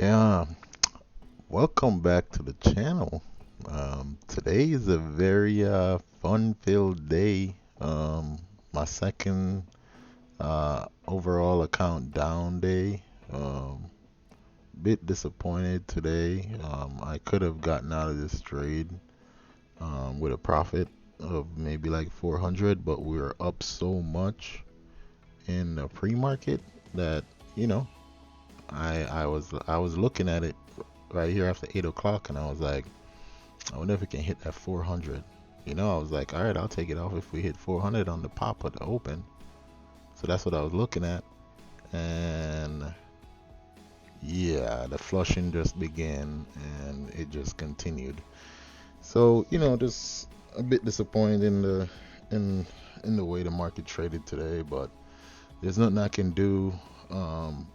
Yeah, welcome back to the channel. Today is a very fun-filled day. My second overall account down day. Bit disappointed today. I could have gotten out of this trade with a profit of maybe like 400, but we were up so much in the pre-market that you know I was looking at it right here after 8 o'clock, and I was like, I wonder if we can hit that 400. I was like, all right, I'll take it off if we hit 400 on the pop of the open. So that's what I was looking at. And yeah, the flushing just began and it just continued. So, just a bit disappointed in in the way the market traded today, but there's nothing I can do. Um,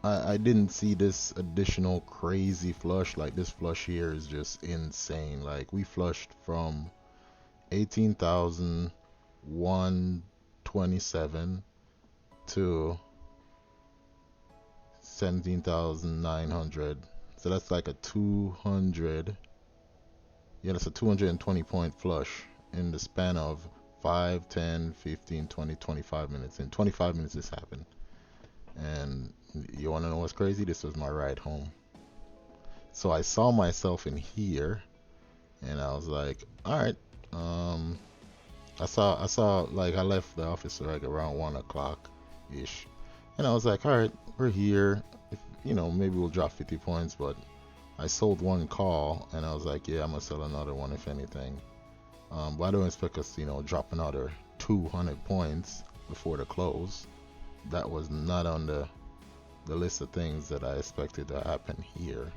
I didn't see this additional crazy flush. Like this flush here is just insane. Like we flushed from 18,127 to 17,900. So that's like a 200, yeah, that's a 220 point flush in the span of 5, 10, 15, 20, 25 minutes. In 25 minutes, this happened. And you want to know what's crazy? This was my ride home. So I saw myself in here and I was like, all right, um, I saw like I left the office like around 1 o'clock ish, and I was like, all right, we're here. If maybe we'll drop 50 points, but I sold one call, and I was like, yeah, I'm gonna sell another one if anything. But I don't expect us to drop another 200 points before the close. That was not on the list of things that I expected to happen here.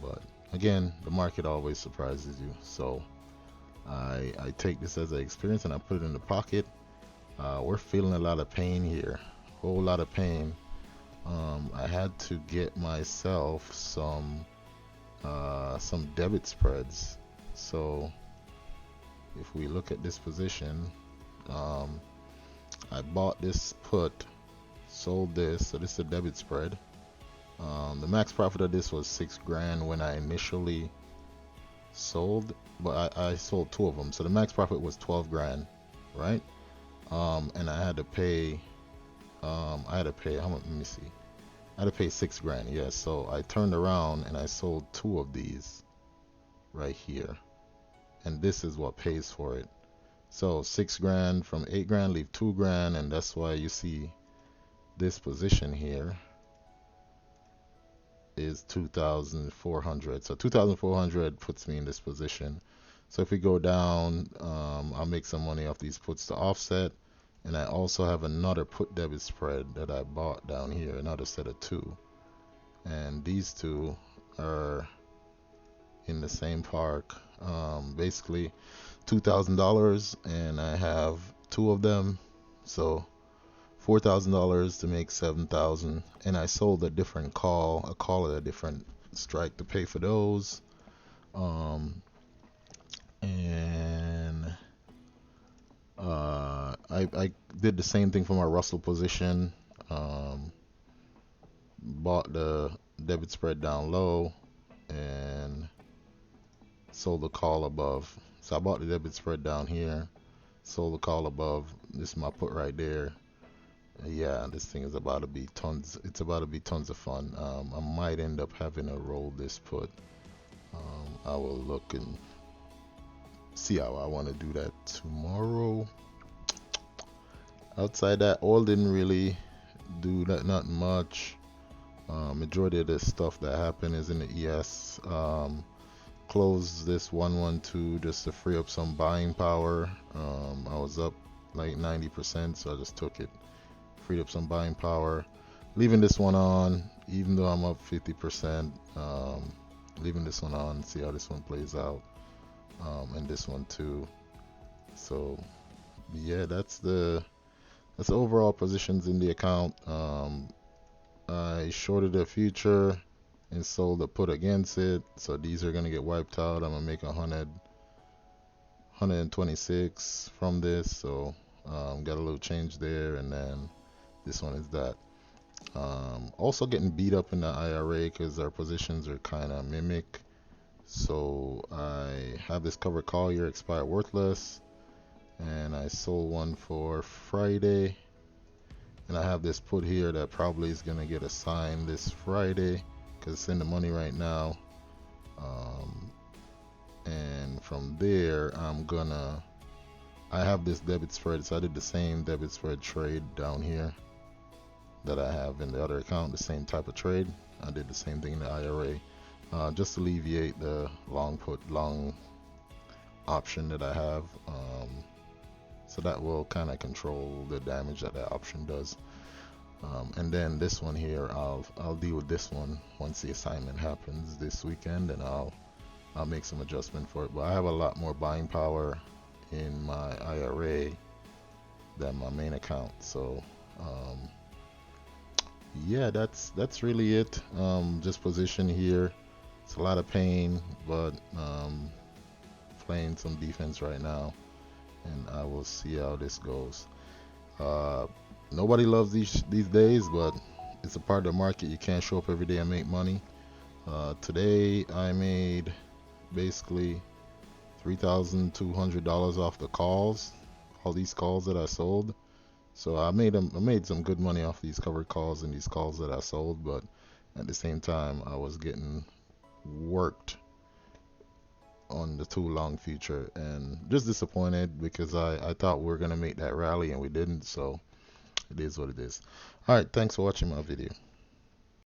But again, the market always surprises you, so I take this as an experience and I put it in the pocket. We're feeling a lot of pain here, whole lot of pain. I had to get myself some debit spreads. So if we look at this position, um, I bought this put, sold this, so this is a debit spread. The max profit of this was 6 grand when I initially sold, but I sold two of them, so the max profit was 12 grand, right? And I had to pay how much? Let me see. I had to pay 6 grand. Yeah, so I turned around and I sold two of these right here, and this is what pays for it. So 6 grand from 8 grand leave 2 grand, and that's why you see this position here is 2,400. So 2,400 puts me in this position. So if we go down, I'll make some money off these puts to offset. And I also have another put debit spread that I bought down here, another set of two. And these two are in the same park. Basically $2,000, and I have two of them. So $4,000 to make 7,000. And I sold a call at a different strike to pay for those. And I did the same thing for my Russell position. Um, Bought the debit spread down low and sold the call above. So I bought the debit spread down here, sold the call above. This is my put right there. Yeah, this thing is about to be tons. It's about to be tons of fun. I might end up having to roll this put. I will look and see how I want to do that tomorrow. Outside that, oil didn't really do that, not much. Majority of the stuff that happened is in the ES. Closed this 112 just to free up some buying power. I was up like 90%, so I just took it, freed up some buying power. Leaving this one on, even though I'm up 50%. Leaving this one on, see how this one plays out, and this one too. So yeah, that's the overall positions in the account. I shorted the future and sold the put against it. So these are gonna get wiped out. I'm gonna make 126 from this. So got a little change there, and then this one is that. Also getting beat up in the IRA because our positions are kind of mimic. So I have this covered call here, expired worthless, and I sold one for Friday. And I have this put here that probably is gonna get assigned this Friday because it's in the money right now. And from there, I have this debit spread, so I did the same debit spread trade down here that I have in the other account, the same type of trade. I did the same thing in the IRA, just to alleviate the long option that I have. So that will kind of control the damage that that option does. And then this one here, I'll deal with this one once the assignment happens this weekend, and I'll make some adjustment for it. But I have a lot more buying power in my IRA than my main account. So yeah, that's really it. Just position here. It's a lot of pain, but playing some defense right now, and I will see how this goes. Nobody loves these days, but it's a part of the market. You can't show up every day and make money. Today I made basically $3,200 off the calls, all these calls that I sold. So I made some good money off these covered calls and these calls that I sold, but at the same time I was getting worked on the too long future and just disappointed because I thought we were gonna make that rally and we didn't. So it is what it is. All right, thanks for watching my video.